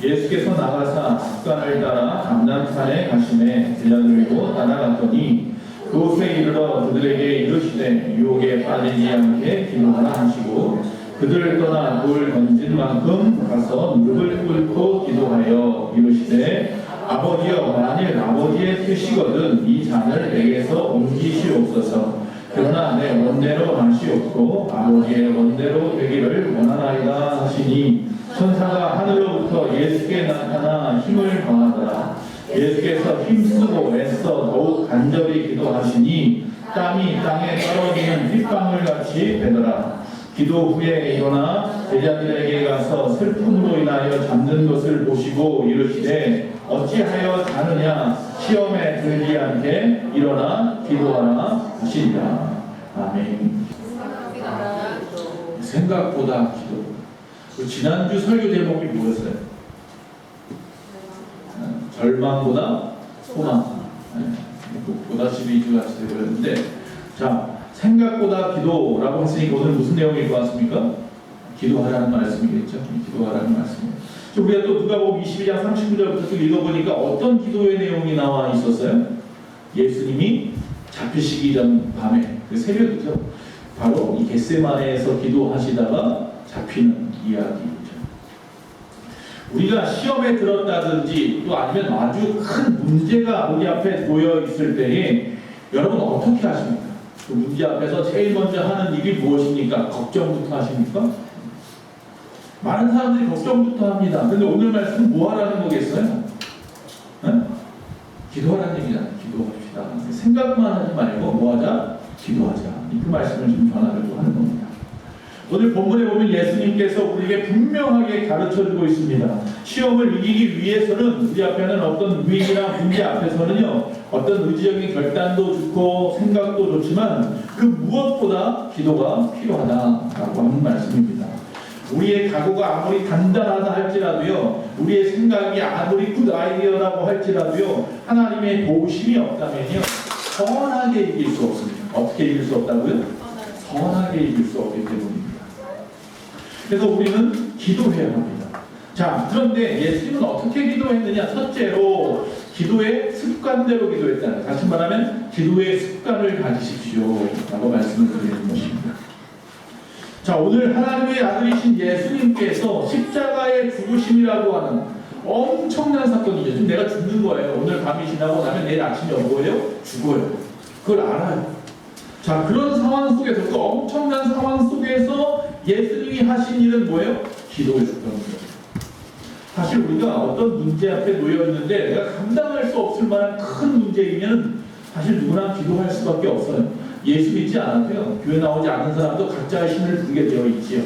예수께서 나가사 습관을 따라 감람산에 가시매 들려드리고 따라갔더니 그곳에 이르러 그들에게 이르시되 유혹에 빠지지 않게 기도하라 하시고 그들을 떠나 돌 던진 만큼 가서 무릎을 꿇고 기도하여 이르시되 아버지여 만일 아버지의 뜻이거든 이 잔을 내게서 옮기시옵소서. 그러나 내 원대로 하시옵고 아버지의 원대로 되기를 원하나이다 하시니 천사가 하늘로부터 예수께 나타나 힘을 더하더라. 예수께서 힘쓰고 애써 더욱 간절히 기도하시니 땀이 땅에 떨어지는 핏방울 같이 되더라. 기도 후에 일어나 제자들에게 가서 슬픔으로 인하여 잠든 것을 보시고 이르시되 어찌하여 자느냐 시험에 들지 않게 일어나 기도하라 하시니라. 아멘. 생각보다 기도. 지난주 설교 제목이 뭐였어요? 절망보다 소망. 보다 12주 같이 되었는데, 자, 생각보다 기도라고 했으니까 오늘 무슨 내용일 것 같습니까? 기도하라는 말씀이겠죠. 기도하라는 말씀이에요. 우리가 또 누가복음 22장 39절부터 쭉 읽어보니까 어떤 기도의 내용이 나와 있었어요? 예수님이 잡히시기 전 밤에, 그 새벽이죠. 바로 이 겟세마네에서 기도하시다가 잡히는 이야기죠. 우리가 시험에 들었다든지 또 아니면 아주 큰 문제가 우리 앞에 놓여 있을 때에 여러분 어떻게 하십니까? 그 문제 앞에서 제일 먼저 하는 일이 무엇입니까? 걱정부터 하십니까? 많은 사람들이 걱정부터 합니다. 그런데 오늘 말씀은 뭐 하라는 거겠어요? 기도하라는 얘기잖아요. 기도합시다. 생각만 하지 말고 뭐 하자? 기도하자. 그 말씀을 좀 전하려고 하는 겁니다. 오늘 본문에 보면 예수님께서 우리에게 분명하게 가르쳐주고 있습니다. 시험을 이기기 위해서는 우리 앞에는 어떤 위기나 문제 앞에서는요, 어떤 의지적인 결단도 좋고 생각도 좋지만 그 무엇보다 기도가 필요하다라고 하는 말씀입니다. 우리의 각오가 아무리 단단하다 할지라도요, 우리의 생각이 아무리 굿 아이디어라고 할지라도요, 하나님의 도우심이 없다면요, 선하게 이길 수 없습니다. 어떻게 이길 수 없다고요? 선하게 이길 수 없기 때문입니다. 그래서 우리는 기도해야 합니다. 자, 그런데 예수님은 어떻게 기도했느냐? 첫째로 기도의 습관대로 기도했다는, 다시 말하면 기도의 습관을 가지십시오 라고 말씀을 드리는 것입니다. 자, 오늘 하나님의 아들이신 예수님께서 십자가의 죽으심이라고 하는 엄청난 사건이죠. 지금 내가 죽는 거예요. 오늘 밤이 지나고 나면 내일 아침에 뭐예요? 죽어요. 그걸 알아요. 자, 그런 상황 속에서, 그 엄청난 상황 속에서 예수님이 하신 일은 뭐예요? 기도해 줬다는 거예요. 사실 우리가 어떤 문제 앞에 놓여 있는데 내가 감당할 수 없을 만한 큰 문제이면 사실 누구나 기도할 수밖에 없어요. 예수 믿지 않아도요, 교회 나오지 않은 사람도 각자의 신을 부르게 되어 있지요.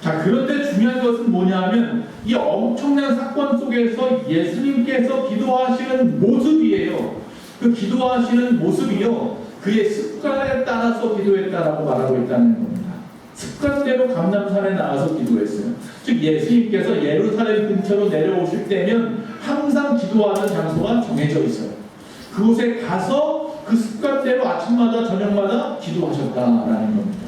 자, 그런데 중요한 것은 뭐냐 하면 이 엄청난 사건 속에서 예수님께서 기도하시는 모습이에요. 그 기도하시는 모습이요, 그의 습관에 따라서 기도했다라고 말하고 있다는 겁니다. 습관대로 감람산에 나가서 기도했어요. 즉 예수님께서 예루살렘 근처로 내려오실 때면 항상 기도하는 장소가 정해져 있어요. 그곳에 가서 그 습관대로 아침마다 저녁마다 기도하셨다라는 겁니다.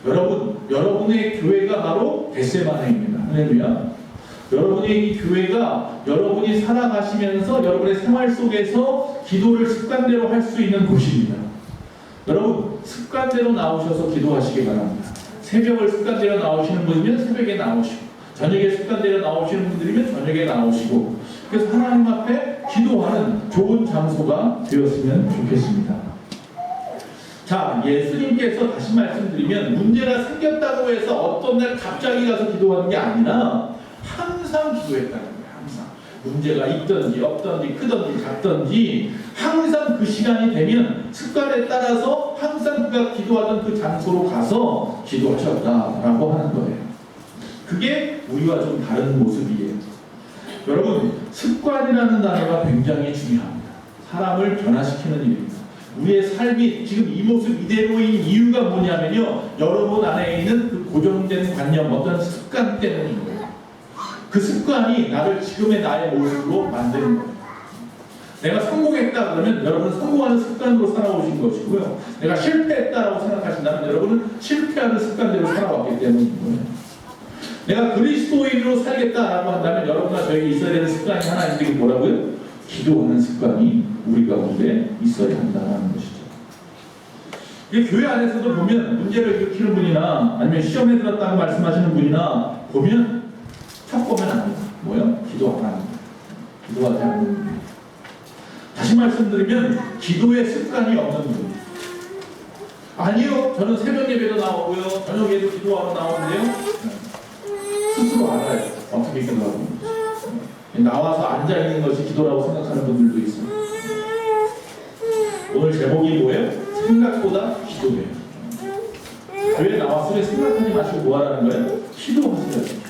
여러분, 여러분의 교회가 바로 겟세마네입니다. 할렐루야. 여러분의 이 교회가 여러분이 살아가시면서 여러분의 생활 속에서 기도를 습관대로 할 수 있는 곳입니다. 여러분, 습관대로 나오셔서 기도하시기 바랍니다. 새벽을 습관대로 나오시는 분이면 새벽에 나오시고, 저녁에 습관대로 나오시는 분들이면 저녁에 나오시고, 그래서 하나님 앞에 기도하는 좋은 장소가 되었으면 좋겠습니다. 자, 예수님께서 다시 말씀드리면 문제가 생겼다고 해서 어떤 날 갑자기 가서 기도하는 게 아니라 항상 기도했다는 거예요. 항상. 문제가 있든지 없든지 크든지 작든지 항상 그 시간이 되면 습관에 따라서 항상 그가 기도하던 그 장소로 가서 기도하셨다라고 하는 거예요. 그게 우리와 좀 다른 모습이에요. 여러분, 습관이라는 단어가 굉장히 중요합니다. 사람을 변화시키는 일입니다. 우리의 삶이 지금 이 모습 이대로인 이유가 뭐냐면요, 여러분 안에 있는 그 고정된 관념, 어떤 습관 때문인 거예요. 그 습관이 나를 지금의 나의 모습으로 만드는 거예요. 내가 성공했다 그러면 여러분은 성공하는 습관으로 살아오신 것이고요, 내가 실패했다라고 생각하신다면 여러분은 실패하는 습관대로 살아왔기 때문인 거예요. 내가 그리스도인으로 살겠다라고 한다면 여러분과 저에게 있어야 되는 습관이 하나 있는데 이게 뭐라고요? 기도하는 습관이 우리 가운데 있어야 한다는 것이죠. 이 교회 안에서도 보면 문제를 일으키는 분이나 아니면 시험에 들었다고 말씀하시는 분이나 보면 탁 보면 압니다. 뭐요? 기도 안 합니다. 기도하지 않는 분. 다시 말씀드리면 기도의 습관이 없는 분. 아니요, 저는 새벽 예배도 나오고요, 저녁에도 기도하러 나오는데요. 스스로 알아요. 어떻게 기도하고 있는지. 나와서 앉아 있는 것이 기도라고 생각하는 분들도 있어요. 오늘 제목이 뭐예요? 생각보다 기도해요. 교회 나와서 생각하지 마시고 뭐 하라는 거예요? 기도하세요.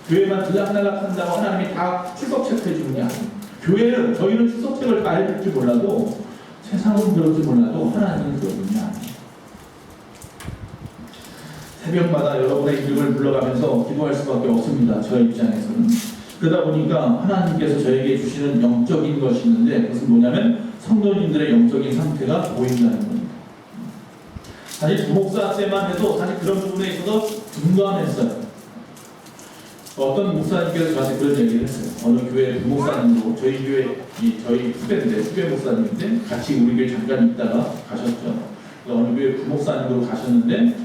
교회만 들락날락 한다고 하나님이 다 출석 체크해 주는 게 아니에요. 교회는 저희는 출석 체크를 다 해줄지 몰라도 세상은 그럴지 몰라도 하나님은 그러는 게 아니에요. 새벽마다 여러분의 이름을 불러가면서 기도할 수밖에 없습니다. 저 입장에서는. 그러다 보니까 하나님께서 저에게 주시는 영적인 것이 있는데 그것은 뭐냐면 성도님들의 영적인 상태가 보인다는 겁니다. 사실 부목사 때만 해도 사실 그런 부분에 있어서 둔감했어요. 어떤 목사님께서 저한테 그런 얘기를 했어요. 어느 교회 부목사님으로 저희 교회 저희 후배 목사님인데 같이 우리 교회 잠깐 있다가 가셨죠. 어느 교회 부목사님으로 가셨는데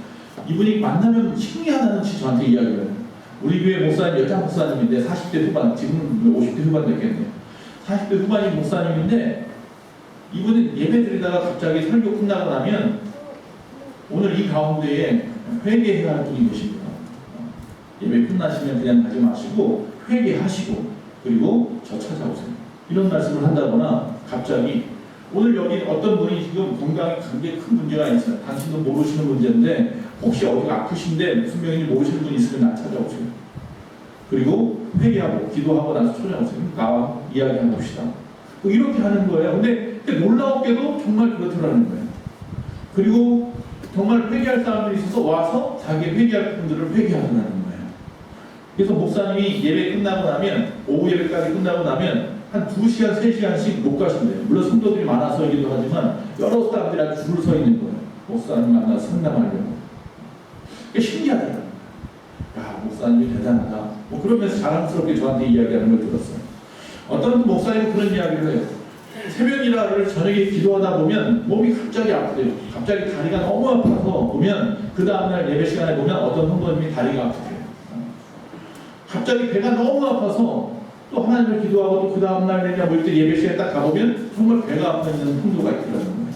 이분이 만나면 신기하다는 듯이 저한테 이야기를 해요. 우리 교회 목사님 여자 목사님인데 40대 후반, 지금 50대 후반 됐겠네요. 40대 후반인 목사님인데 이분은 예배 드리다가 갑자기 설교 끝나고 나면 오늘 이 가운데에 회개해야 할 분이 계십니다. 예배 끝나시면 그냥 가지 마시고 회개하시고 그리고 저 찾아오세요. 이런 말씀을 한다거나 갑자기 오늘 여기 어떤 분이 지금 건강에 굉장히 큰 문제가 있어요. 당신도 모르시는 문제인데 혹시 어디가 아프신데 무슨 병인지 모르시는 분이 있으면 나 찾아오세요. 그리고 회개하고 기도하고 나서 찾아오세요. 나와 이야기해 봅시다. 이렇게 하는 거예요. 근데 놀라웠게도 정말 그렇더라는 거예요. 그리고 정말 회개할 사람들이 있어서 와서 자기 회개할 분들을 회개하더라는 거예요. 그래서 목사님이 예배 끝나고 나면 오후 예배까지 끝나고 나면 한 2시간, 3시간씩 못 가신대요. 물론 성도들이 많아서이기도 하지만 여러 사람들이 아주 줄을 서 있는 거예요. 목사님 만나서 상담하려고. 그게 신기하더라고요. 야, 목사님이 대단하다. 뭐 그러면서 자랑스럽게 저한테 이야기하는 걸 들었어요. 어떤 목사님은 그런 이야기를 해요. 새벽이라를 저녁에 기도하다 보면 몸이 갑자기 아프대요. 갑자기 다리가 너무 아파서 보면 그 다음날 예배 시간에 보면 어떤 성도님이 다리가 아프대요. 갑자기 배가 너무 아파서 또 하나님을 기도하고 또 그 다음날 내냐 뭐 이때 예배 시간에 딱 가보면 정말 배가 아픈 성도가 있더라는 거예요.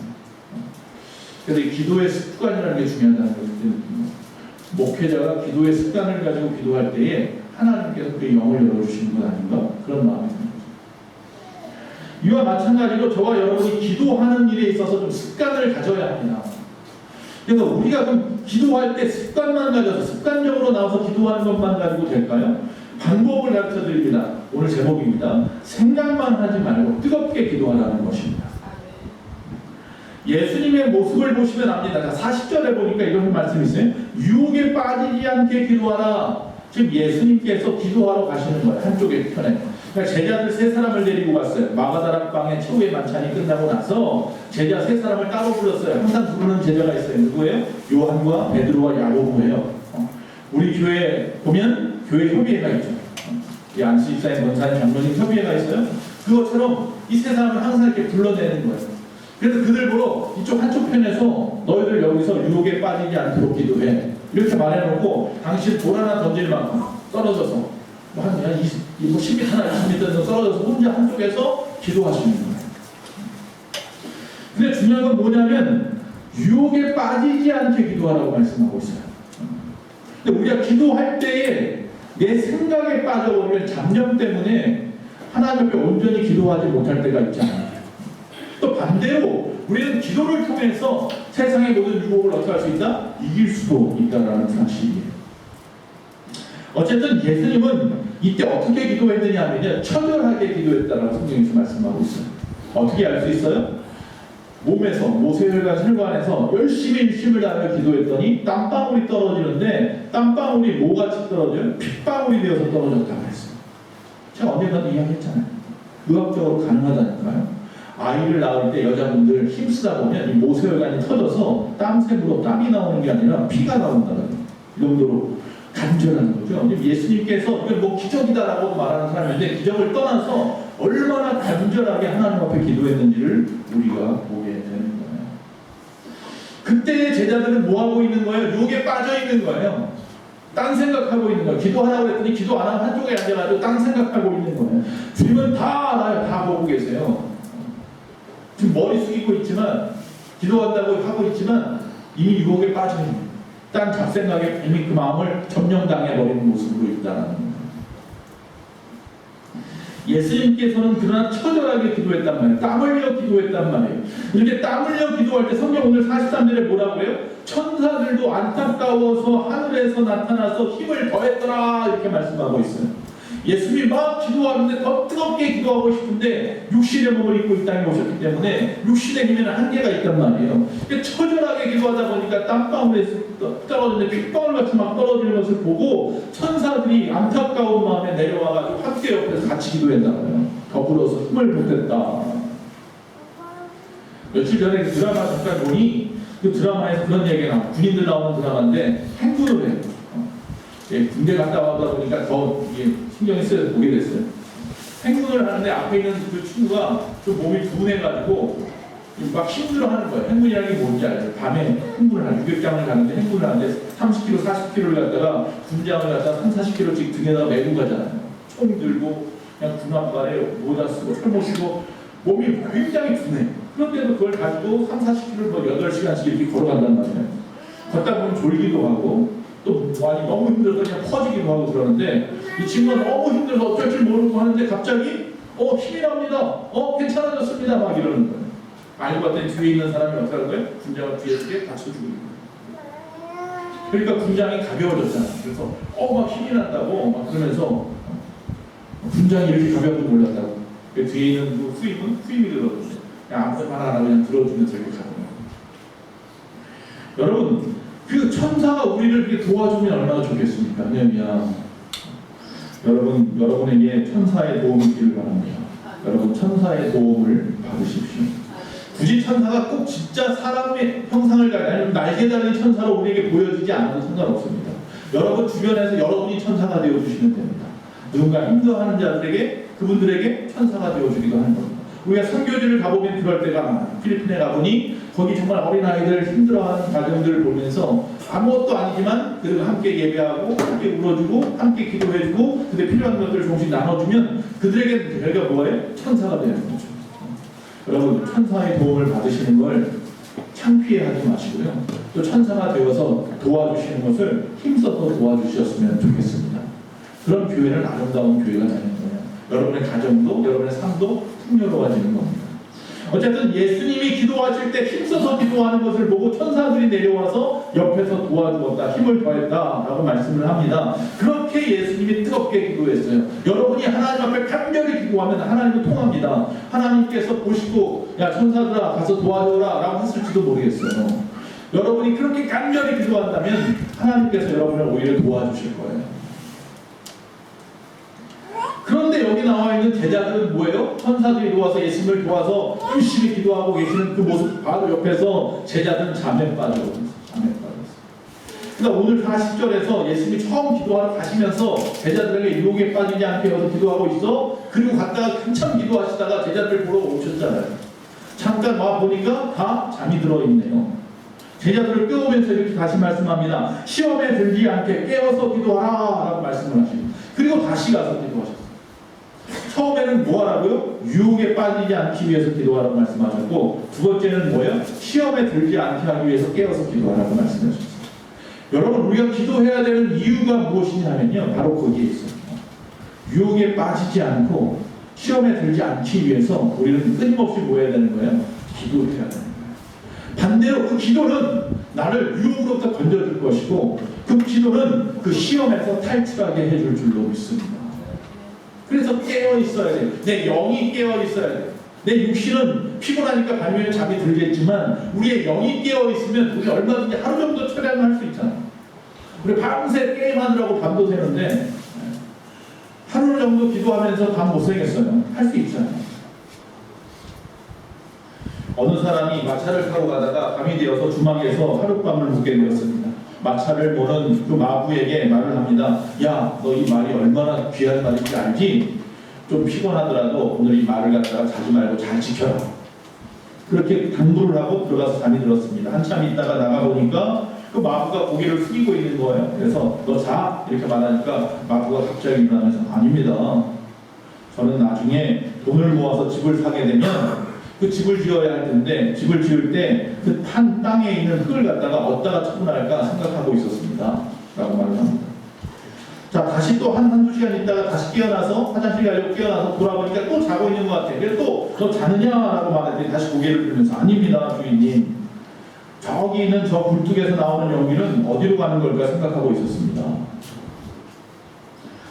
그래서 이 기도의 습관이라는 게 중요하다는 것을 느낍니다. 목회자가 기도의 습관을 가지고 기도할 때에 하나님께서 그 영을 열어주시는 것 아닌가 그런 마음이 듭니다. 이와 마찬가지로 저와 여러분이 기도하는 일에 있어서 좀 습관을 가져야 합니다. 그래서 우리가 좀 기도할 때 습관만 가져서 습관적으로 나와서 기도하는 것만 가지고 될까요? 방법을 가르쳐 드립니다. 오늘 제목입니다. 생각만 하지 말고 뜨겁게 기도하라는 것입니다. 예수님의 모습을 보시면 압니다. 자, 40절에 보니까 이런 말씀이 있어요. 유혹에 빠지지 않게 기도하라. 지금 예수님께서 기도하러 가시는 거예요. 한쪽에 편에. 그러니까 제자들 3사람을 데리고 갔어요. 마가다락방의 최후의 만찬이 끝나고 나서 제자 3사람을 따로 불렀어요. 항상 부르는 제자가 있어요. 누구예요? 요한과 베드로와 야고보예요. 우리 교회 보면 교회 협의회가 있죠. 이 안수 집사님, 권사님, 장로님 협의회가 있어요. 그것처럼 이 3사람을 항상 이렇게 불러내는 거예요. 그래서 그들 보러 이쪽 한쪽 편에서 너희들 여기서 유혹에 빠지지 않도록 기도해. 이렇게 말해놓고 당신 돌 하나 던질 만큼 떨어져서 한 10m나 20m 정도 떨어져서 혼자 한쪽에서 기도하시는 거예요. 근데 중요한 건 뭐냐면 유혹에 빠지지 않게 기도하라고 말씀하고 있어요. 근데 우리가 기도할 때에 내 생각에 빠져버리면 잡념 때문에 하나님 앞에 온전히 기도하지 못할 때가 있잖아요. 또 반대로 우리는 기도를 통해서 세상의 모든 유혹을 어떻게 할 수 있다? 이길 수도 있다는 사실이에요. 어쨌든 예수님은 이때 어떻게 기도했느냐 하면 처절하게 기도했다라고 성경에서 말씀하고 있어요. 어떻게 알 수 있어요? 몸에서 모세혈관 혈관에서 열심히 힘을 다하며 기도했더니 땀방울이 떨어지는데 땀방울이 뭐같이 떨어져요? 핏방울이 되어서 떨어졌다고 했어요. 제가 언젠가도 이야기했잖아요. 의학적으로 가능하다니까요. 아이를 낳을 때 여자분들 힘쓰다 보면 이 모세혈관이 터져서 땀샘으로 땀이 나오는 게 아니라 피가 나온다는 이 정도로 간절한 거죠. 예수님께서 이건 뭐 기적이다라고 말하는 사람인데 기적을 떠나서 얼마나 간절하게 하나님 앞에 기도했는지를 우리가 보게 되는 거예요. 그때 제자들은 뭐 하고 있는 거예요? 유혹에 빠져 있는 거예요. 딴 생각하고 있는 거예요. 기도하라고 했더니 기도 안 하고 한쪽에 앉아가지고 딴 생각하고 있는 거예요. 주님은 다 알아요. 다 보고 계세요. 지금 머리 숙이고 있지만 기도한다고 하고 있지만 이미 유혹에 빠져 있는 거예요. 딴 잡생각에 이미 그 마음을 점령당해버리는 모습으로 있다는 거예요. 예수님께서는 그러나 처절하게 기도했단 말이에요. 땀 흘려 기도했단 말이에요. 이렇게 땀 흘려 기도할 때 성경 오늘 43절에 뭐라고 해요? 천사들도 안타까워서 하늘에서 나타나서 힘을 더했더라 이렇게 말씀하고 있어요. 예수님이 막 기도하는데 더 뜨겁게 기도하고 싶은데 육신의 몸을 입고 이 땅에 오셨기 때문에 육신의 힘에는 한계가 있단 말이에요. 처절하게 기도하다 보니까 땀방울에 떨어지는데 핏방울같이 막 떨어지는 것을 보고 천사들이 안타까운 마음에 내려와가지고 함께 옆에서 같이 기도했다고요. 더불어서 힘을 보탰다. 며칠 전에 그 드라마 잠깐 보니 그 드라마에서 그런 얘기가 나와요. 군인들 나오는 드라마인데 행군을 해요. 군대 갔다 와다 보니까 더 신경이 쓰여서 보게 됐어요. 행군을 하는데 앞에 있는 그 친구가 좀 몸이 둔해가지고 막 힘들어하는 거예요. 행군이라는 게 뭔지 알죠? 밤에 행군을 하는 유격장을 가는데 행군을 하는데 30km, 40km를 갔다가 군장을 갖다가 3, 40km씩 등에다가 메고 가잖아요. 총 들고 그냥 군 앞발에 모자 쓰고 철모 쓰고 몸이 굉장히 둔해. 그런데도 그걸 가지고 3, 40km를 뭐 8시간씩 이렇게 걸어간단 말이에요. 걷다 보면 졸기도 하고 또 많이 너무 힘들어서 그냥 퍼지기도 하고 그러는데 이 친구가 너무 힘들어서 어쩔 줄 모르고 하는데 갑자기 힘이 납니다. 괜찮아졌습니다. 막 이러는 거예요. 알고 봤더니 뒤에 있는 사람이 어떻게 하는 거예요? 군장을 뒤에 쓰게 받쳐주고 있는 거예요. 그러니까 군장이 가벼워졌잖아요. 그래서 막 힘이 난다고 막 그러면서 군장이 이렇게 가벼운 줄 몰랐다고. 그 뒤에 있는 그 후임이 들어줬어요. 그냥 아무 말 안 하고 그냥 들어주면서 이렇게 가는 거예요. 여러분 그 천사가 우리를 이렇게 도와주면 얼마나 좋겠습니까? 왜냐면 여러분에게 천사의 도움이 있기를 바랍니다. 여러분 천사의 도움을 받으십시오. 굳이 천사가 꼭 진짜 사람의 형상을 가진 아니면 날개 달린 천사로 우리에게 보여지지 않아도 상관없습니다. 여러분 주변에서 여러분이 천사가 되어주시면 됩니다. 누군가 힘들어하는 자들에게 그분들에게 천사가 되어주기도 하는 겁니다. 우리가 선교지를 가보면 그럴 때가 많아요. 필리핀에 가보니 거기 정말 어린아이들 힘들어하는 가정들을 보면서 아무것도 아니지만 그들과 함께 예배하고 함께 울어주고 함께 기도해주고 그들 필요한 것들을 조금씩 나눠주면 그들에게 저희가 뭐예요? 천사가 되는 거죠. 여러분 천사의 도움을 받으시는 걸 창피해하지 마시고요. 또 천사가 되어서 도와주시는 것을 힘써서 도와주셨으면 좋겠습니다. 그런 교회는 아름다운 교회가 되는 거예요. 여러분의 가정도 여러분의 삶도 풍요로워지는 겁니다. 어쨌든 예수님이 기도하실 때 힘써서 기도하는 것을 보고 천사들이 내려와서 옆에서 도와주었다, 힘을 더했다라고 말씀을 합니다. 그렇게 예수님이 뜨겁게 기도했어요. 여러분이 하나님 앞에 간절히 기도하면 하나님은 통합니다. 하나님께서 보시고 야 천사들아 가서 도와줘라 라고 했을지도 모르겠어요. 여러분이 그렇게 간절히 기도한다면 하나님께서 여러분을 오히려 도와주실 거예요. 그런데 여기 나와 있는 제자들은 뭐예요? 천사들이 도와서 예수님을 도와서 열심히 기도하고 계시는 그 모습 바로 옆에서 제자들은 잠에 빠졌어요. 그러니까 오늘 40절에서 예수님이 처음 기도하러 가시면서 제자들에게 유혹에 빠지지 않게 여기서 기도하고 있어. 그리고 갔다가 한참 기도하시다가 제자들 보러 오셨잖아요. 잠깐 와 보니까 다 잠이 들어 있네요. 제자들을 깨우면서 이렇게 다시 말씀합니다. 시험에 들지 않게 깨어서 기도하라 라고 말씀을 하시고 그리고 다시 가서 기도하셨어요. 처음에는 뭐 하라고요? 유혹에 빠지지 않기 위해서 기도하라고 말씀하셨고 두 번째는 뭐예요? 시험에 들지 않게 하기 위해서 깨어서 기도하라고 말씀하셨어요. 여러분 우리가 기도해야 되는 이유가 무엇이냐면요 바로 거기에 있어요. 유혹에 빠지지 않고 시험에 들지 않기 위해서 우리는 끊임없이 뭐 해야 되는 거예요? 기도해야 되는 거예요. 반대로 그 기도는 나를 유혹으로부터 건져줄 것이고 그 기도는 그 시험에서 탈출하게 해줄 줄로 믿습니다. 그래서 깨어 있어야 돼요. 내 영이 깨어 있어야 돼요. 내 육신은 피곤하니까 밤에 잠이 들겠지만 우리의 영이 깨어 있으면 우리 얼마든지 하루 정도 철야를 할 수 있잖아요. 우리 밤새 게임하느라고 밤도 새는데 하루 정도 기도하면서 밤 못 새겠어요. 할 수 있잖아요. 어느 사람이 마차를 타고 가다가 밤이 되어서 주막에서 하룻밤을 묵게 되었습니다. 마차를 모는 그 마부에게 말을 합니다. 야, 너 이 말이 얼마나 귀한 말인지 알지? 좀 피곤하더라도 오늘 이 말을 갖다가 자지 말고 잘 지켜라. 그렇게 당부를 하고 들어가서 잠이 들었습니다. 한참 있다가 나가보니까 그 마부가 고개를 숙이고 있는 거예요. 그래서 너 자? 이렇게 말하니까 마부가 갑자기 일어나면서 아닙니다. 저는 나중에 돈을 모아서 집을 사게 되면 그 집을 지어야 할 텐데 집을 지을 때 그 판 땅에 있는 흙을 갖다가 어디다가 처분할까 생각하고 있었습니다. 라고 말을 합니다. 자, 다시 또 한두 시간 있다가 다시 깨어나서 화장실 가려고 깨어나서 돌아보니까 또 자고 있는 것 같아요. 그래서 또 너 자느냐라고 말했더니 다시 고개를 들면서 아닙니다, 주인님. 저기 있는 저 굴뚝에서 나오는 연기는 어디로 가는 걸까 생각하고 있었습니다.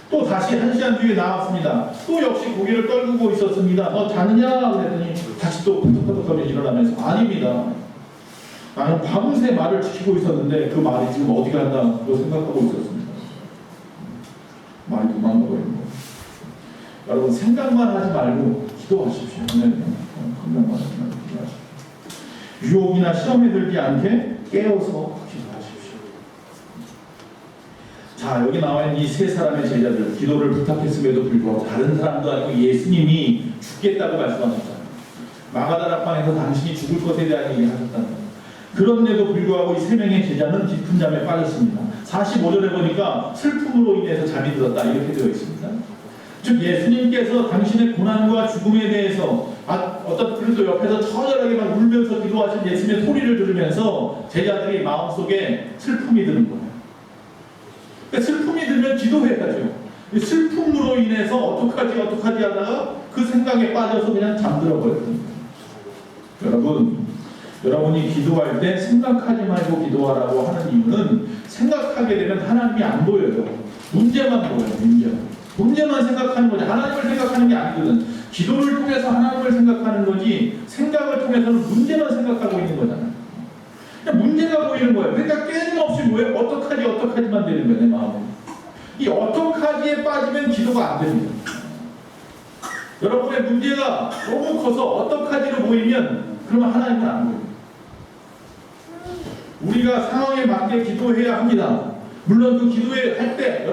또 다시 한 시간 뒤에 나왔습니다. 또 역시 고개를 떨구고 있었습니다. 너 자느냐? 그랬더니 다시 또 끄덕끄덕하며 일어나면서 아닙니다. 나는 밤새 말을 지키고 있었는데 그 말이 지금 어디 간다고 생각하고 있었습니다. 말이 도망가고 있는 거예요. 여러분 생각만 하지 말고 기도하십시오. 생각만 하지 말고 기도하십시오. 유혹이나 시험에 들지 않게 깨어서 기도하십시오. 자, 여기 나와 있는 이 세 사람의 제자들 기도를 부탁했음에도 불구하고 다른 사람도 아니고 예수님이 죽겠다고 말씀하셨잖아요. 마가다락방에서 당신이 죽을 것에 대한 얘기를 하셨다는 거예요. 그런데도 불구하고 이 세 명의 제자는 깊은 잠에 빠졌습니다. 45절에 보니까 슬픔으로 인해서 잠이 들었다 이렇게 되어 있습니다. 즉 예수님께서 당신의 고난과 죽음에 대해서 어떤 그리스도 옆에서 처절하게 막 울면서 기도하신 예수님의 소리를 들으면서 제자들이 마음속에 슬픔이 드는 거예요. 그러니까 슬픔이 들면 기도해야죠. 슬픔으로 인해서 어떡하지 하다가 그 생각에 빠져서 그냥 잠들어 버렸거든요. 여러분이 기도할 때 생각하지 말고 기도하라고 하는 이유는 생각하게 되면 하나님이 안 보여요. 문제만 보여요. 문제만 생각하는 거지 하나님을 생각하는 게 아니거든. 기도를 통해서 하나님을 생각하는 거지 생각을 통해서는 문제만 생각하고 있는 거잖아요. 그냥 문제가 보이는 거예요. 그러니까 끊임없이 뭐예요? 어떡하지만 되는 거예요. 내 마음에. 이 어떡하지에 빠지면 기도가 안 됩니다. 여러분의 문제가 너무 커서 어떡하지로 보이면 그러면 하나님은 안 보여요. 우리가 상황에 맞게 기도해야 합니다. 물론 그 기도할 때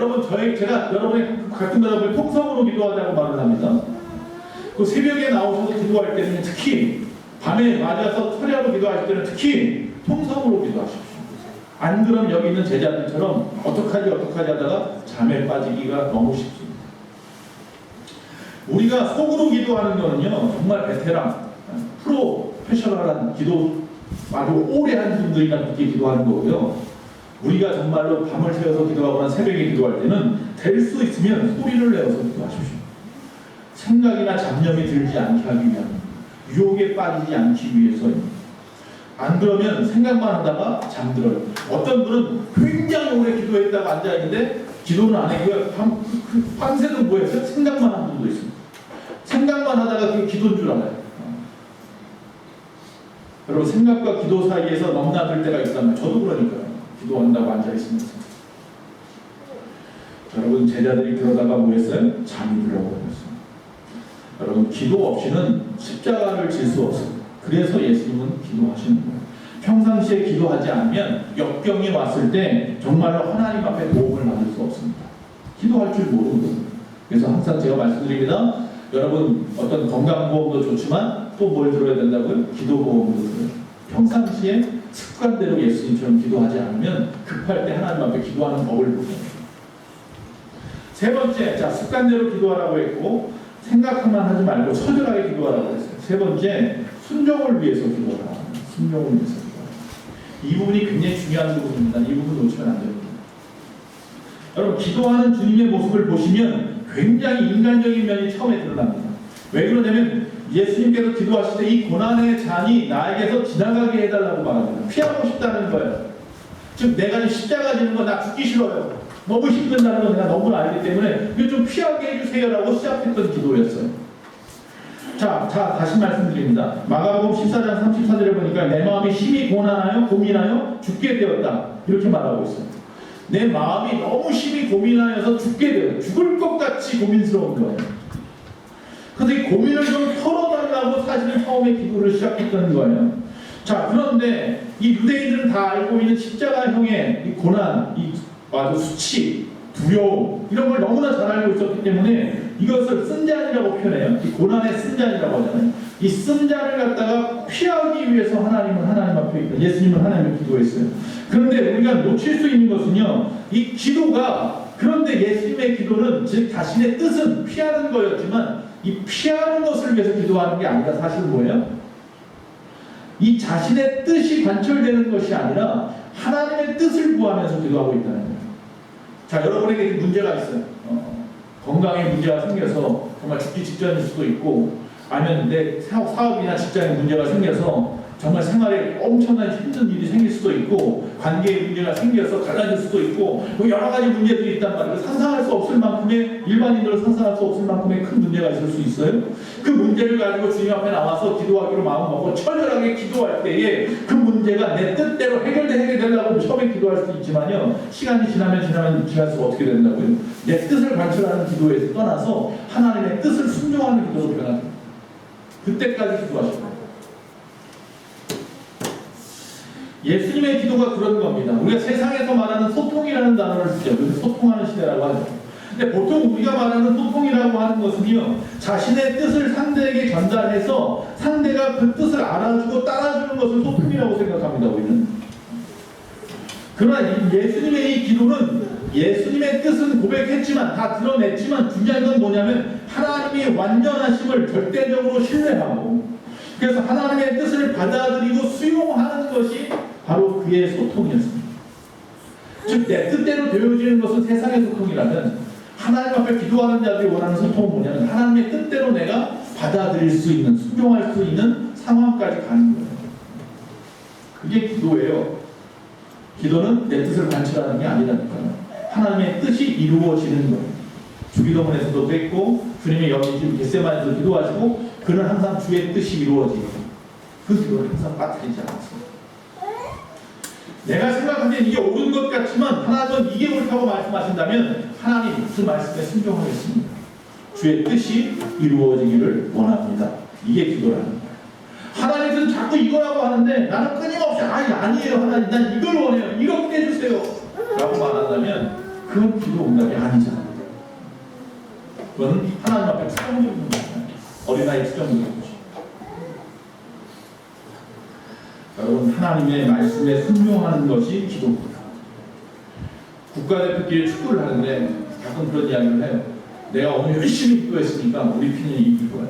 제가 여러분의 같은 여러분을 통성으로 기도하자고 말을 합니다. 그 새벽에 나오셔서 기도할 때는 특히 밤에 맞아서 철야로 기도하실 때는 특히 통성으로 기도하십시오. 안 그러면 여기 있는 제자들처럼 어떡하지 하다가 잠에 빠지기가 너무 쉽습니다. 우리가 속으로 기도하는 거는요 정말 베테랑 프로페셔널한 기도 아주 오래 한 분들이나 그렇게 기도하는 거고요. 우리가 정말로 밤을 새워서 기도하거나 새벽에 기도할 때는 될 수 있으면 소리를 내어서 기도하십시오. 생각이나 잡념이 들지 않게 하기 위한 유혹에 빠지지 않기 위해서입니다. 안 그러면 생각만 하다가 잠들어요. 어떤 분은 굉장히 오래 기도했다가 앉아있는데 기도는 안 했고요. 밤새도 뭐 했어요? 생각만 한 분도 있습니다. 생각만 하다가 그게 기도인 줄 알아요. 여러분 생각과 기도 사이에서 넘나들 때가 있다면 저도 그러니까요. 기도한다고 앉아있으면서 여러분 제자들이 그러다가 뭐 했어요? 잠이 들어버렸어요. 여러분 기도 없이는 십자가를 질 수 없습니다. 그래서 예수님은 기도하시는 거예요. 평상시에 기도하지 않으면 역경이 왔을 때 정말로 하나님 앞에 도움을 받을 수 없습니다. 기도할 줄 모르거든요. 그래서 항상 제가 말씀드립니다. 여러분 어떤 건강보험도 좋지만 또 뭘 들어야 된다고요? 기도보험도 들어요. 평상시에 습관대로 예수님처럼 기도하지 않으면 급할 때 하나님 앞에 기도하는 법을 보세요. 세 번째, 자 습관대로 기도하라고 했고 생각만 하지 말고 처절하게 기도하라고 했어요. 세 번째, 순종을 위해서 기도하라. 순종을 위해서 기도하라. 이 부분이 굉장히 중요한 부분입니다. 이 부분 놓치면 안 됩니다. 여러분 기도하는 주님의 모습을 보시면 굉장히 인간적인 면이 처음에 드러납니다. 왜 그러냐면 예수님께서 기도하실 때 이 고난의 잔이 나에게서 지나가게 해달라고 말합니다. 피하고 싶다는 거예요. 즉 내가 지금 십자가 지는 거 나 죽기 싫어요. 너무 힘든다는 거 내가 너무 알기 때문에 이거 좀 피하게 해주세요라고 시작했던 기도였어요. 자, 다시 말씀드립니다. 마가복음 14장 34절에 보니까 내 마음이 심히 고민하여 죽게 되었다. 이렇게 말하고 있어요. 내 마음이 너무 심히 고민하여서 죽게 돼요. 죽을 것 같이 고민스러운 거예요. 그래서 이 고민을 좀 털어달라고 사실은 처음에 기도를 시작했던 거예요. 자, 그런데 이 유대인들은 다 알고 있는 십자가형의 이 고난, 이 아주 수치, 두려움 이런 걸 너무나 잘 알고 있었기 때문에 이것을 쓴잔이라고 표현해요. 이 고난의 쓴잔이라고 하잖아요. 이 쓴잔을 갖다가 피하기 위해서 하나님은 하나님 앞에 있다. 예수님은 하나님을 기도했어요. 그런데 우리가 놓칠 수 있는 것은요, 이 기도가, 그런데 예수님의 기도는 즉 자신의 뜻은 피하는 거였지만 이 피하는 것을 위해서 기도하는 게 아니라 사실은 뭐예요? 이 자신의 뜻이 관철되는 것이 아니라 하나님의 뜻을 구하면서 기도하고 있다는 거예요. 자, 여러분에게 문제가 있어요. 건강에 문제가 생겨서 정말 죽기 직전일 수도 있고, 아니면 내 사업이나 직장에 문제가 생겨서 정말 생활에 엄청난 힘든 일이 생길 수도 있고, 관계에 문제가 생겨서 갈라질 수도 있고, 여러 가지 문제들이 있단 말이에요. 상상할 수 없을 만큼의, 일반인들은 상상할 수 없을 만큼의 큰 문제가 있을 수 있어요. 그 문제를 가지고 주님 앞에 나와서 기도하기로 마음먹고 처절하게 기도할 때에 그 문제가 내 뜻대로 해결되려고 처음에 기도할 수도 있지만요, 시간이 지나면 지날수록 어떻게 된다고요? 내 뜻을 관철하는 기도에서 떠나서 하나님의 뜻을 순종하는 기도로 변합니다. 그때까지 기도하셔야 돼요. 예수님의 기도가 그런 겁니다. 우리가 세상에서 말하는 소통이라는 단어를 쓰죠. 그래서 소통하는 시대라고 하죠. 근데 보통 우리가 말하는 소통이라고 하는 것은요, 자신의 뜻을 상대에게 전달해서 상대가 그 뜻을 알아주고 따라주는 것을 소통이라고 생각합니다, 우리는. 그러나 예수님의 이 기도는 예수님의 뜻은 고백했지만, 다 드러냈지만, 중요한 건 뭐냐면 하나님의 완전하심을 절대적으로 신뢰하고, 그래서 하나님의 뜻을 받아들이고 수용하는 것이 바로 그의 소통이었습니다. 즉, 내 뜻대로 되어지는 것은 세상의 소통이라면, 하나님 앞에 기도하는 자들이 원하는 소통은 뭐냐면 하나님의 뜻대로 내가 받아들일 수 있는, 순종할 수 있는 상황까지 가는 거예요. 그게 기도예요. 기도는 내 뜻을 관철하는 게 아니라니까요. 하나님의 뜻이 이루어지는 거예요. 주기도문에서도 그랬고, 주님의 여기 겟세마네에서 기도하시고, 그는 항상 주의 뜻이 이루어지고, 그 기도를 항상 빠뜨리지 않았습니다. 내가 생각할 때 이게 옳은 것 같지만 하나님은 이게 옳다고 말씀하신다면 하나님 그 말씀에 순종하겠습니다. 주의 뜻이 이루어지기를 원합니다. 이게 기도라는 거예요. 하나님은 자꾸 이거라고 하는데 나는 끊임없이 아니에요 하나님, 난 이걸 원해요, 이렇게 해주세요 라고 말한다면 그건 기도 응답이 아니잖아요. 그건 하나님 앞에 투정적인 거잖아요. 어린아이 투정적인 거죠. 여러분, 하나님의 말씀에 순종하는 것이 기도입니다. 국가대표끼리 축구를 하는데 가끔 그런 이야기를 해요. 내가 오늘 열심히 기도했으니까 우리 팀이 이길 거야.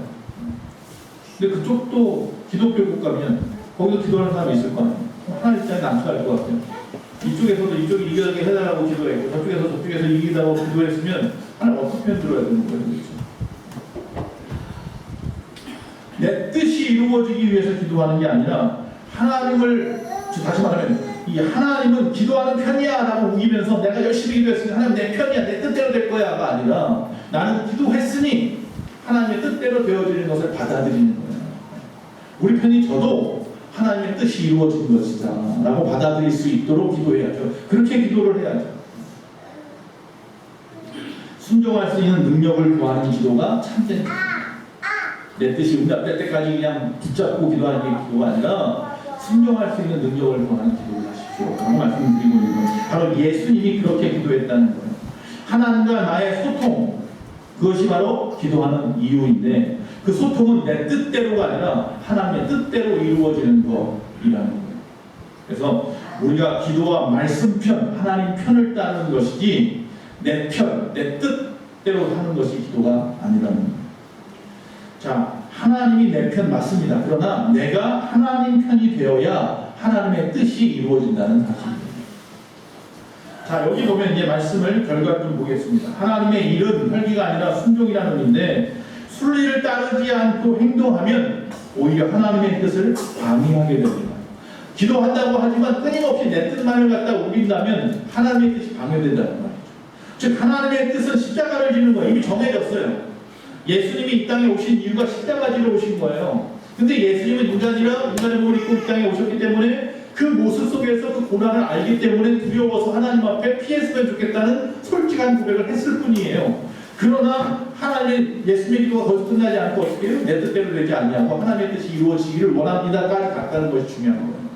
근데 그쪽도 기독교 국가면 거기도 기도하는 사람이 있을 거 아니에요. 하나님 입장에 난처할 것 같아요. 이쪽에서도 이쪽이 이기게 해달라고 기도했고 저쪽에서 이기다고 기도했으면 하나님 어떻게 들어야 되는 거예요? 내 뜻이 이루어지기 위해서 기도하는 게 아니라 하나님을, 다시 말하면 이 하나님은 기도하는 편이야 라고 우기면서 내가 열심히 기도했으니 하나님 내 편이야, 내 뜻대로 될 거야가 아니라 나는 기도했으니 하나님의 뜻대로 되어지는 것을 받아들이는 거예요. 우리 편이 저도 하나님의 뜻이 이루어진 것이다 라고 받아들일 수 있도록 기도해야죠. 그렇게 기도를 해야죠. 순종할 수 있는 능력을 구하는 기도가 참된 기도. 내 뜻이 응답될 때까지 그냥 붙잡고 기도하는 게 기도가 아니라 순종할 수 있는 능력을 구하는 기도를 하십시오 라고 말씀드리고 있는 거예요. 바로 예수님이 그렇게 기도했다는 거예요. 하나님과 나의 소통, 그것이 바로 기도하는 이유인데 그 소통은 내 뜻대로가 아니라 하나님의 뜻대로 이루어지는 것이라는 거예요. 그래서 우리가 기도와 말씀 편, 하나님 편을 따르는 것이지 내 편, 내 뜻대로 하는 것이 기도가 아니라는 거예요. 자, 하나님이 내 편 맞습니다. 그러나 내가 하나님 편이 되어야 하나님의 뜻이 이루어진다는 사실입니다. 자, 여기 보면 이제 말씀을 결과를 좀 보겠습니다. 하나님의 일은 혈기가 아니라 순종이라는 의미인데 순리를 따르지 않고 행동하면 오히려 하나님의 뜻을 방해하게 됩니다. 기도한다고 하지만 끊임없이 내 뜻만을 갖다 우긴다면 하나님의 뜻이 방해된다는 말이죠. 즉 하나님의 뜻은 십자가를 지는 거예요. 이미 정해졌어요. 예수님이 이 땅에 오신 이유가 십자가 지러 오신 거예요. 근데 예수님은 인간의 몸을 입고 이 땅에 오셨기 때문에 그 모습 속에서 그 고난을 알기 때문에 두려워서 하나님 앞에 피했으면 좋겠다는 솔직한 고백을 했을 뿐이에요. 그러나 하나님의 예수님의 기도가 거기서 끝나지 않고 어떻게 해요? 내 뜻대로 되지 않냐고 하나님의 뜻이 이루어지기를 원합니다까지 갔다는 것이 중요한 거예요.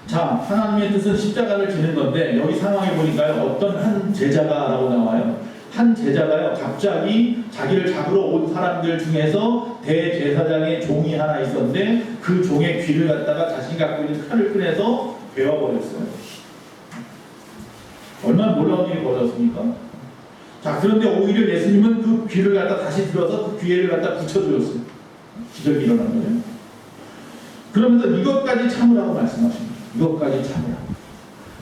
자, 하나님의 뜻은 십자가를 지는 건데 여기 상황에 보니까요. 어떤 한 제자가라고 나와요. 한 제자가요. 갑자기 자기를 잡으러 온 사람들 중에서 대제사장의 종이 하나 있었는데 그 종의 귀를 갖다가 자신이 갖고 있는 칼을 꺼내서 베어버렸어요. 얼마나 놀라운 일이 벌어졌습니까? 자, 그런데 오히려 예수님은 그 귀를 갖다 다시 들어서 그 귀를 갖다 붙여주었어요. 기적이 일어난 거예요. 그러면서 이것까지 참으라고 말씀하십니다. 이것까지 참으라.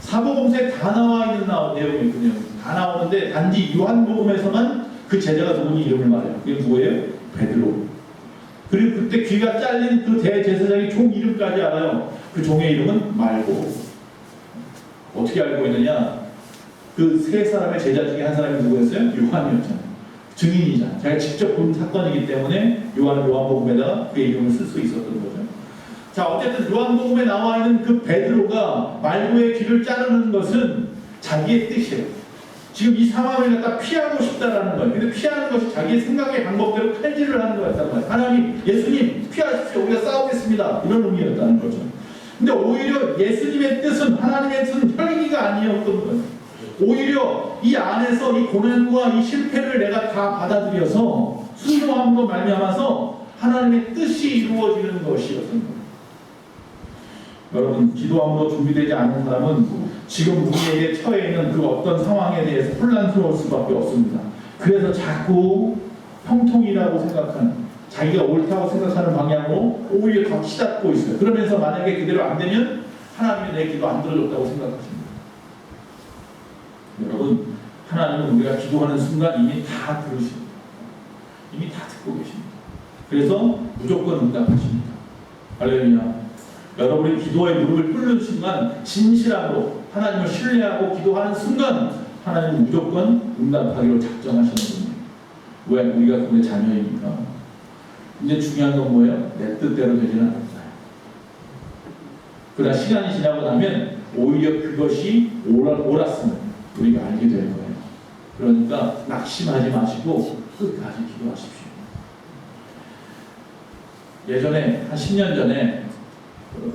사복음서에 다 나와 있는 내용이거든요. 다 나오는데 단지 요한복음에서만 그 제자가 누구니 이름을 말해요. 그게 누구예요? 베드로. 그리고 그때 귀가 잘린 그 대제사장의 종 이름까지 알아요. 그 종의 이름은 말고. 어떻게 알고 있느냐? 그 세 사람의 제자 중에 한 사람이 누구였어요? 요한이었잖아요. 증인이자. 제가 직접 본 사건이기 때문에 요한복음에다가 그의 이름을 쓸 수 있었던 거죠. 자, 어쨌든 요한복음에 나와 있는 그 베드로가 말고의 귀를 자르는 것은 자기의 뜻이에요. 지금 이 상황을 갖다 피하고 싶다라는 거예요. 근데 피하는 것이 자기의 생각의 방법대로 칼질을 하는 거였단 말이에요. 하나님, 예수님 피하십시오. 우리가 싸우겠습니다. 이런 의미였다는 거죠. 근데 오히려 예수님의 뜻은, 하나님의 뜻은 혈기가 아니었던 거예요. 오히려 이 안에서 이 고난과 이 실패를 내가 다 받아들여서 순종함으로 말미암아서 하나님의 뜻이 이루어지는 것이었던 거예요. 여러분, 기도함으로 준비되지 않은 사람은 지금 우리에게 처해 있는 그 어떤 상황에 대해서 혼란스러울 수밖에 없습니다. 그래서 자꾸 형통이라고 생각하는, 자기가 옳다고 생각하는 방향으로 오히려 더 치닫고 있어요. 그러면서 만약에 그대로 안 되면 하나님이 내 기도 안 들어줬다고 생각하십니다. 여러분, 하나님은 우리가 기도하는 순간 이미 다 들으십니다. 이미 다 듣고 계십니다. 그래서 무조건 응답하십니다. 할렐루야. 여러분이 기도의 무릎을 꿇는 순간, 진실함으로 하나님을 신뢰하고 기도하는 순간 하나님은 무조건 응답하기로 작정하시는 분이에요. 왜? 우리가 그분의 자녀이니까. 이제 중요한 건 뭐예요? 내 뜻대로 되지는 않는다. 그러나 시간이 지나고 나면 오히려 그것이 옳았음을 우리가 알게 될 거예요. 그러니까 낙심하지 마시고 끝까지 기도하십시오. 예전에 한 10년 전에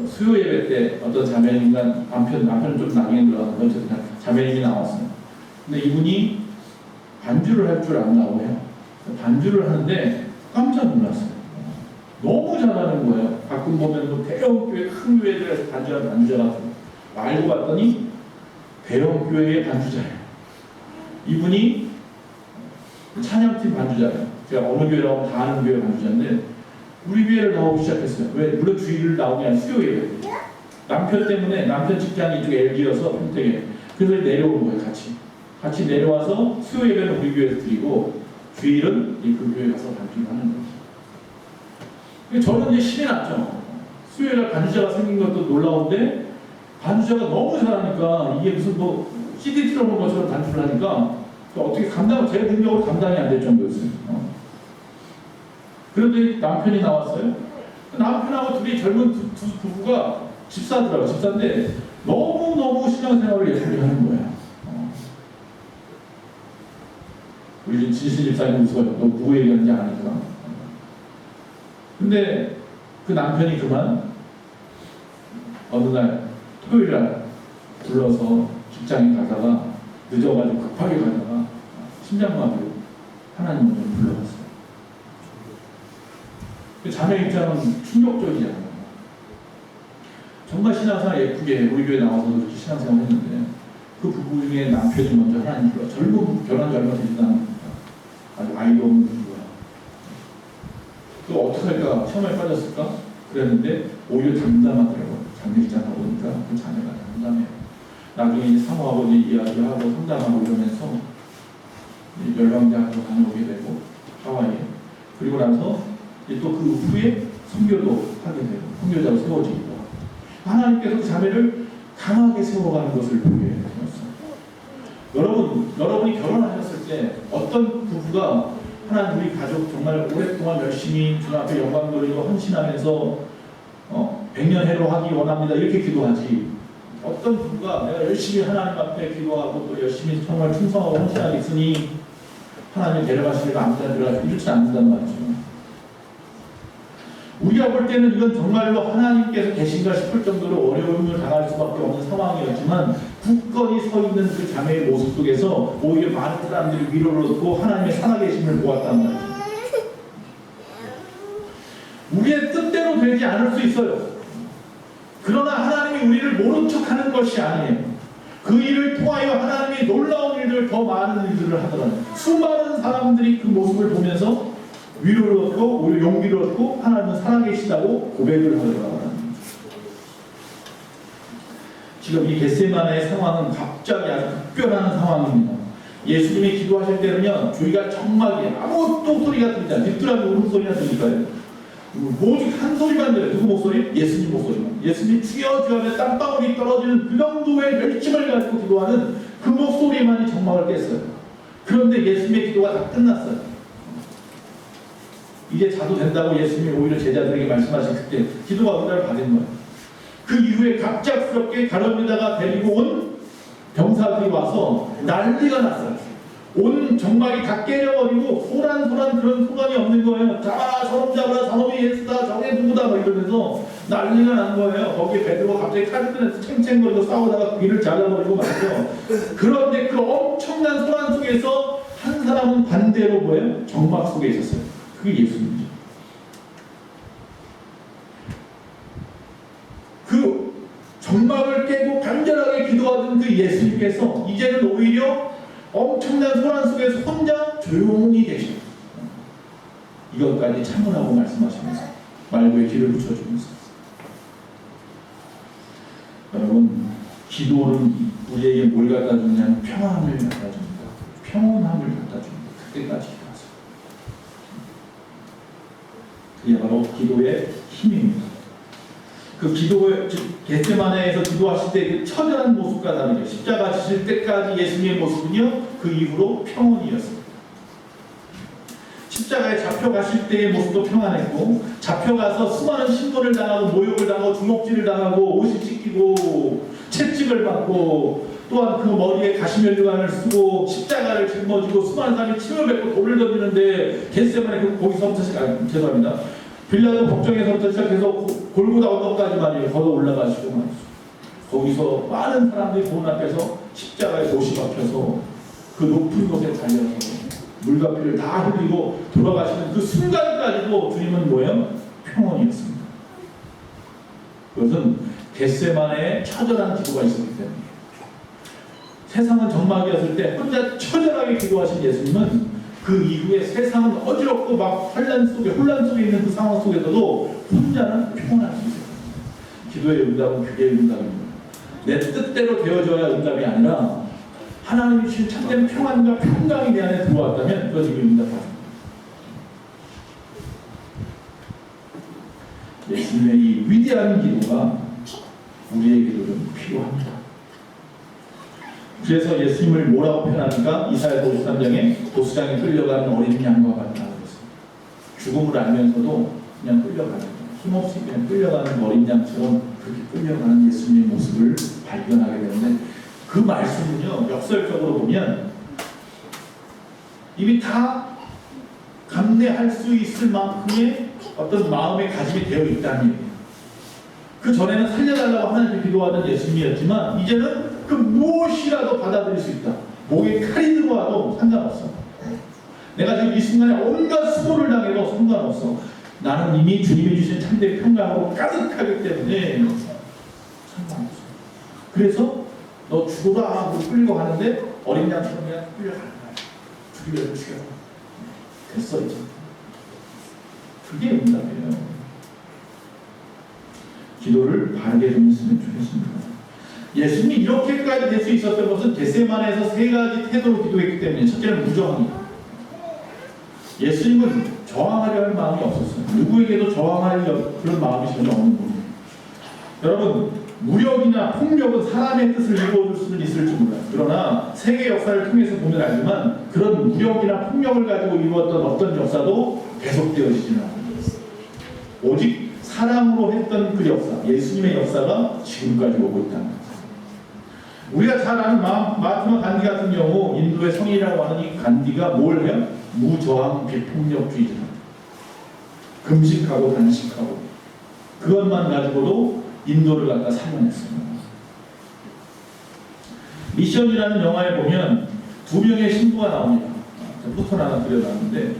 수요 예배 때 어떤 자매님과 남편은 좀 나중에 들어갔는데 어쨌든 자매님이 나왔어요. 근데 이분이 반주를 할 줄 안다고 해요. 반주를 하는데 깜짝 놀랐어요. 너무 잘하는 거예요. 가끔 보면 뭐 대형 교회, 큰 교회들에서 반주하는 반주자가 알고 봤더니 대형 교회의 반주자예요. 이분이 찬양팀 반주자예요. 제가 어느 교회 나오면 다 아는 교회 반주자인데 우리 교회를 나오기 시작했어요. 왜? 물론 주일을 나오는 게 아니라 수요 예배. 남편 때문에, 남편 직장이 이쪽에 LG여서 평택에. 그래서 내려온 거예요. 같이 내려와서 수요 예배는 우리 교회에서 드리고 주일은 그 교회 가서 반주를 하는 거죠. 저는 이제 신이 났죠. 수요일에 반주자가 생긴 것도 놀라운데 반주자가 너무 잘하니까 이게 무슨 뭐 CD 틀어놓은 것처럼 반주를 하니까 어떻게 제 능력으로 감당이 안 될 정도였어요. 그런데 남편이 나왔어요. 남편하고 둘이 젊은 두 부부가 집사더라고요. 집사인데 너무너무 신앙생활을 예쁘게 하는 거예요. 우리 진실 집사님 웃어요. 너 누구 얘기하는지 아니까. 근데 그 남편이 그만 어느 날 토요일날 불러서 직장에 가다가 늦어가지고 급하게 가다가 심장마비로 하나님을 불러갔어요. 자매 입장은 충격적이잖아요. 정말 신앙생활 예쁘게 우리 교회 나와서 그렇게 신앙생활 했는데 그 부부 중에 남편이 먼저 하나님 불러 결혼 얼마 되지도 않으니까 아주 아이도 없는 부부야. 그거 어떻게 할까 시험에 빠졌을까 그랬는데 오히려 담담하더라고요. 자매 입장하고 보니까 그 자매가 담담해요. 나중에 이제 사모아버지 이야기를 하고 상담하고 이러면서 열방대학교 다녀오게 되고 하와이에. 그리고 나서 또 그 후에 선교도 하게 되고 선교자로 세워지기도 하고 하나님께서 자매를 강하게 세워가는 것을 보게 되었어요. 여러분이 결혼하셨을 때 어떤 부부가 하나님 우리 가족 정말 오랫동안 열심히 주님 앞에 영광 돌리고 헌신하면서 100년 해로 하기 원합니다 이렇게 기도하지 어떤 분과 내가 열심히 하나님 앞에 기도하고 또 열심히 정말 충성하고 헌신하게 있으니 하나님 데려가시니까 아무데나 들어가서 이렇지 않는단 말이죠. 우리가 볼 때는 이건 정말로 하나님께서 계신가 싶을 정도로 어려움을 당할 수밖에 없는 상황이었지만 굳건히 서 있는 그 자매의 모습 속에서 오히려 많은 사람들이 위로를 얻고 하나님의 살아계심을 보았단 말이죠. 우리의 뜻대로 되지 않을 수 있어요. 그러나 하나님이 우리를 모른 척하는 것이 아니에요. 그 일을 통하여 하나님이 놀라운 일들, 더 많은 일들을 하더라고요. 수많은 사람들이 그 모습을 보면서 위로를 얻고 오히려 용기를 얻고 하나님은 살아계시다고 고백을 하더라고요. 지금 이 겟세마네의 상황은 갑자기 아주 특별한 상황입니다. 예수님이 기도하실 때는요, 주위가 정막이 아무것도 소리가 들리지 않아요. 뒷두라미 울음소리가 들릴까요? 오직 한 소리만 들려요. 누구 목소리? 예수님 목소리만. 예수님 주여 주여 하면 땀방울이 떨어지는 그 정도의 열심을 가지고 기도하는 그 목소리만이 정막을 깼어요. 그런데 예수님의 기도가 다 끝났어요. 이제 자도 된다고 예수님이 오히려 제자들에게 말씀하신 그때 기도가 응답을 받은 거예요. 그 이후에 갑작스럽게 가룟유다가 데리고 온 병사들이 와서 난리가 났어요. 온 정막이 다 깨려버리고 소란소란 그런 소란이 없는 거예요. 잡아라, 저놈 잡아라, 저놈이 예수다, 저게 누구다 막 이러면서 난리가 난 거예요. 거기에 베드로가 갑자기 칼을 꺼내서 챙챙거리고 싸우다가 귀를 잘라버리고 말이죠. 그런데 그 엄청난 소란 속에서 한 사람은 반대로 뭐예요? 정막 속에 있었어요. 그게 예수님이죠. 그 정막을 깨고 간절하게 기도하던 그 예수님께서 이제는 오히려 엄청난 소란 속에서 혼자 조용히 계셔. 이것까지 참으라고 말씀하시면서 말고의 길을 붙여주면서. 여러분, 기도는 우리에게 뭘 갖다 주냐면 평안을 갖다 줍니다. 평온함을 갖다 줍니다. 그때까지 기도하세요. 그게 바로 기도의 힘입니다. 그 기도의 겟세마네에서 기도하실 때 그 처절한 모습과 다르게 십자가 지실 때까지 예수님의 모습은요, 그 이후로 평온이었습니다. 십자가에 잡혀가실 때의 모습도 평안했고, 잡혀가서 수많은 신고를 당하고 모욕을 당하고 주먹질을 당하고 옷이 찢기고 채찍을 받고 또한 그 머리에 가시면류관을 쓰고 십자가를 짊어지고 수많은 사람이 침을 뱉고 돌을 던지는데 겟세마네 거기서부터 죄송합니다. 빌라도 법정에서부터 시작해서 골고다 언덕까지 말이에요. 걸어 올라가시고 말이죠. 거기서 많은 사람들이 본 앞에서 십자가에 못이 박혀서 그 높은 곳에 달려서 물과 피를 다 흘리고 돌아가시는 그 순간까지도 주님은 뭐예요? 평온이었습니다. 그것은 겟세마네의 처절한 기도가 있었기 때문이에요. 세상은 정막이었을 때 혼자 처절하게 기도하신 예수님은 그 이후에 세상은 어지럽고 막 혼란 속에 있는 그 상황 속에서도 혼자는 평온할 수 있어요. 기도의 응답은 그게 응답입니다. 내 뜻대로 되어져야 응답이 아니라 하나님이 주신 참된 평안과 평강이 내 안에 들어왔다면 그것이 응답합니다. 예수님의 이 위대한 기도가 우리에게도 좀 필요합니다. 그래서 예수님을 뭐라고 표현합니까? 이사야서 53장에 도수장에 끌려가는 어린 양과 같다 그랬어요. 죽음을 알면서도 그냥 끌려가는, 힘없이 그냥 끌려가는 어린 양처럼 그렇게 끌려가는 예수님의 모습을 발견하게 되는데, 그 말씀은요, 역설적으로 보면 이미 다 감내할 수 있을 만큼의 어떤 마음의 가짐이 되어 있다는 얘기예요. 그 전에는 살려달라고 하나님께 기도하던 예수님이었지만 이제는 그 무엇이라도 받아들일 수 있다. 목에 칼이 들어와도 상관없어. 내가 지금 이 순간에 온갖 수고를 당해도 상관없어. 나는 이미 주님이 주신 참된 평강으로 가득하기 때문에 상관없어. 그래서 너 죽어라 하고 끌고 가는데 어린 양처럼 그냥 끌려가는 거야. 죽이려고 죽여. 됐어 이제. 그게 응답이에요. 기도를 바르게 좀 했으면 좋겠습니다. 예수님이 이렇게까지 될 수 있었던 것은 겟세마네에서 세 가지 태도로 기도했기 때문에, 첫째는 무저항이에요. 예수님은 저항하려 할 마음이 없었어요. 누구에게도 저항할 그런 마음이 전혀 없는 분이에요. 여러분, 무력이나 폭력은 사람의 뜻을 이루어줄 수는 있을지 몰라요. 그러나 세계 역사를 통해서 보면 알지만 그런 무력이나 폭력을 가지고 이루었던 어떤 역사도 계속되어지지는 않습니다. 오직 사랑으로 했던 그 역사, 예수님의 역사가 지금까지 오고 있다는 거예요. 우리가 잘 아는 마하트마 간디 같은 경우 인도의 성인이라고 하는 이 간디가 뭘 해요? 무저항 비폭력주의자. 금식하고 단식하고 그것만 가지고도 인도를 갖다 살려냈어요. 미션이라는 영화에 보면 두 명의 신부가 나옵니다. 포스터 하나 그려놨는데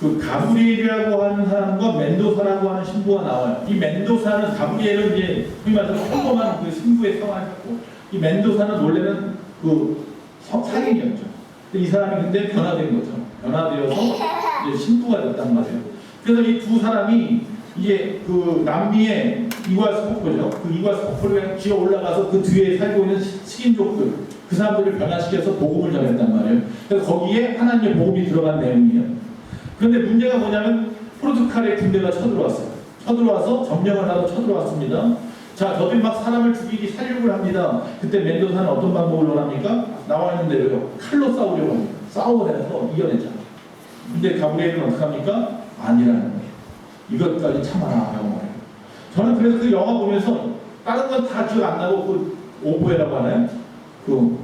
그 가브리엘이라고 하는 사람과 멘도사라고 하는 신부가 나와요. 이 멘도사는 가브리엘은 이제 소위 말해서 평범한 그 신부의 상황이었고 이 멘도사는 원래는 그 상인이었죠. 이 사람이 근데 변화된 거죠. 변화되어서 이제 신부가 됐단 말이에요. 그래서 이 두 사람이 이제 그 남미의 이과스코프죠. 그 이과스코프를 지어 올라가서 그 뒤에 살고 있는 식인족들 그 사람들을 변화시켜서 복음을 전했단 말이에요. 그래서 거기에 하나님의 복음이 들어간 내용이에요. 그런데 문제가 뭐냐면 포르투갈의 군대가 쳐들어왔어요. 쳐들어와서 점령을 하고 쳐들어왔습니다. 자, 저들이 막 사람을 죽이기 살육을 합니다. 그때 멘도사는 어떤 방법을 원합니까? 나와 있는 대로요. 칼로 싸우려고 합니다. 싸워내서 이겨내자. 근데 가브리엘은 어떻게 합니까? 아니라는 거예요. 이것까지 참아라 라고 말해요. 저는 그래서 그 영화 보면서 다른 건 다 기억 안 나고 그 오보에라고 하나요? 그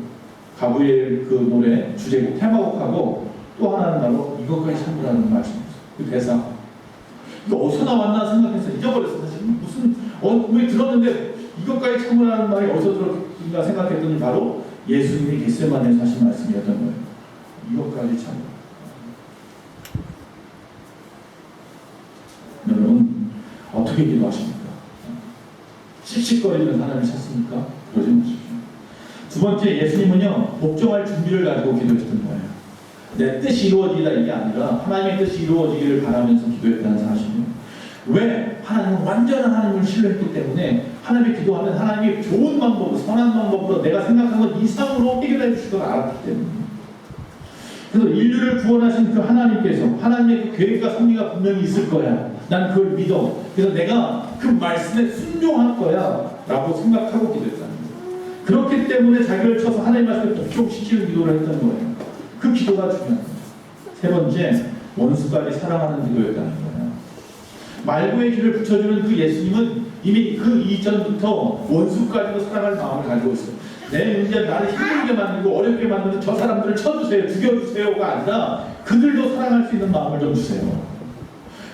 가브리엘 그 노래 주제곡 테마곡하고 또 하나는 바로 이것까지 참으라는 말씀이었어요. 그 대사. 이거 어디서 나왔나 생각해서 잊어버렸어요. 사실 무슨 왜 들었는데 이것까지 참으라는 말이 어디서 들었는가 생각했더니 바로 예수님이 겟세마네에서 하신 말씀이었던 거예요. 이것까지 참으라. 여러분 어떻게 기도하십니까? 씩씩거리는 하나님을 찾습니까? 그러지 마십시오. 두 번째, 예수님은요 복종할 준비를 가지고 기도했던 거예요. 내 뜻이 이루어지다 이게 아니라 하나님의 뜻이 이루어지기를 바라면서 기도했다는 사실이에요. 왜? 하나님은 완전한 하나님을 신뢰했기 때문에 하나님의 기도하면 하나님이 좋은 방법으로 선한 방법으로 내가 생각한 것 이상으로 해결해 주실 걸 알았기 때문에. 그래서 인류를 구원하신 그 하나님께서 하나님의 그 계획과 섭리가 분명히 있을 거야. 난 그걸 믿어. 그래서 내가 그 말씀에 순종할 거야 라고 생각하고 기도했다는 거예요. 그렇기 때문에 자기를 쳐서 하나님 말씀에 복종시키는 기도를 했던 거예요. 그 기도가 중요합니다. 세 번째, 원수까지 사랑하는 기도였다는 거예요. 말고의 길을 붙여주는 그 예수님은 이미 그 이전부터 원수까지도 사랑할 마음을 가지고 있어요. 내 문제 나를 힘들게 만들고 어렵게 만드는 저 사람들을 쳐주세요, 죽여주세요가 아니라 그들도 사랑할 수 있는 마음을 좀 주세요.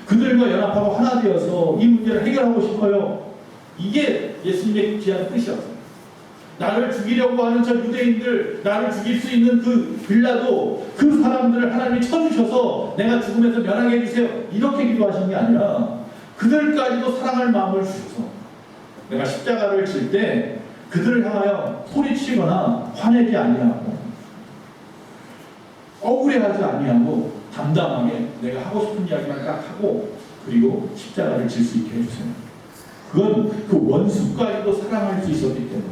그들과 연합하고 하나 되어서 이 문제를 해결하고 싶어요. 이게 예수님의 귀한 뜻이었어요. 나를 죽이려고 하는 저 유대인들, 나를 죽일 수 있는 그 빌라도 그 사람들을 하나님이 쳐주셔서 내가 죽음에서 면하게 해주세요. 이렇게 기도하신 게 아니라 그들까지도 사랑할 마음을 주셔서 내가 십자가를 질 때 그들을 향하여 소리치거나 화내지 아니하고 억울해하지 아니하고 담담하게 내가 하고 싶은 이야기만 딱 하고 그리고 십자가를 질 수 있게 해주세요. 그건 그 원수까지도 사랑할 수 있었기 때문에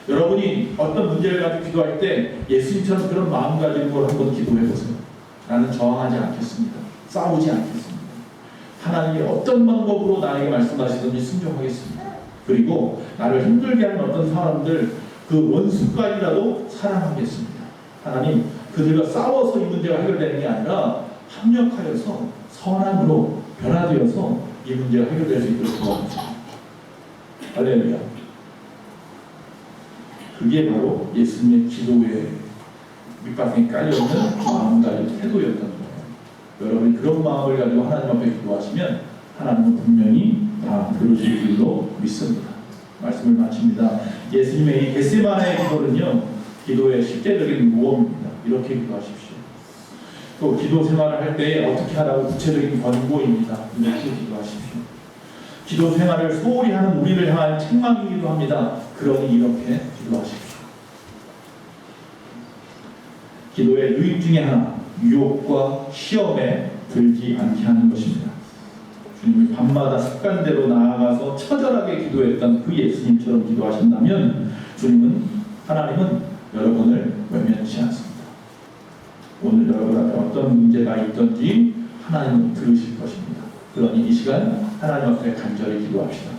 여러분이 어떤 문제를 가지고 기도할 때 예수님처럼 그런 마음 가지고 한번 기도해보세요. 나는 저항하지 않겠습니다. 싸우지 않겠습니다. 하나님이 어떤 방법으로 나에게 말씀하시든지 순종하겠습니다. 그리고 나를 힘들게 하는 어떤 사람들 그 원수까지라도 사랑하겠습니다. 하나님 그들과 싸워서 이 문제가 해결되는 게 아니라 합력하여서 선함으로 변화되어서 이 문제가 해결될 수 있도록 도와주세요. 할렐루야. 그게 바로 예수님의 기도의 밑바탕에 깔려있는 마음가짐 태도였던 거예요. 여러분이 그런 마음을 가지고 하나님 앞에 기도하시면 하나님은 분명히 다 들어주실 줄로 믿습니다. 말씀을 마칩니다. 예수님의 이 겟세마네의 기도는요 기도의 실제적인 모험입니다. 이렇게 기도하십시오. 또 기도 생활을 할 때 어떻게 하라고 구체적인 권고입니다. 이렇게 기도하십시오. 기도 생활을 소홀히 하는 우리를 향한 책망이기도 합니다. 그러니 이렇게 기도하십시오. 기도의 유익 중에 하나, 유혹과 시험에 들지 않게 하는 것입니다. 주님이 밤마다 습관대로 나아가서 처절하게 기도했던 그 예수님처럼 기도하신다면 하나님은 여러분을 외면치 않습니다. 오늘 여러분 앞에 어떤 문제가 있든지 하나님은 들으실 것입니다. 그러니 이 시간 하나님 앞에 간절히 기도합시다.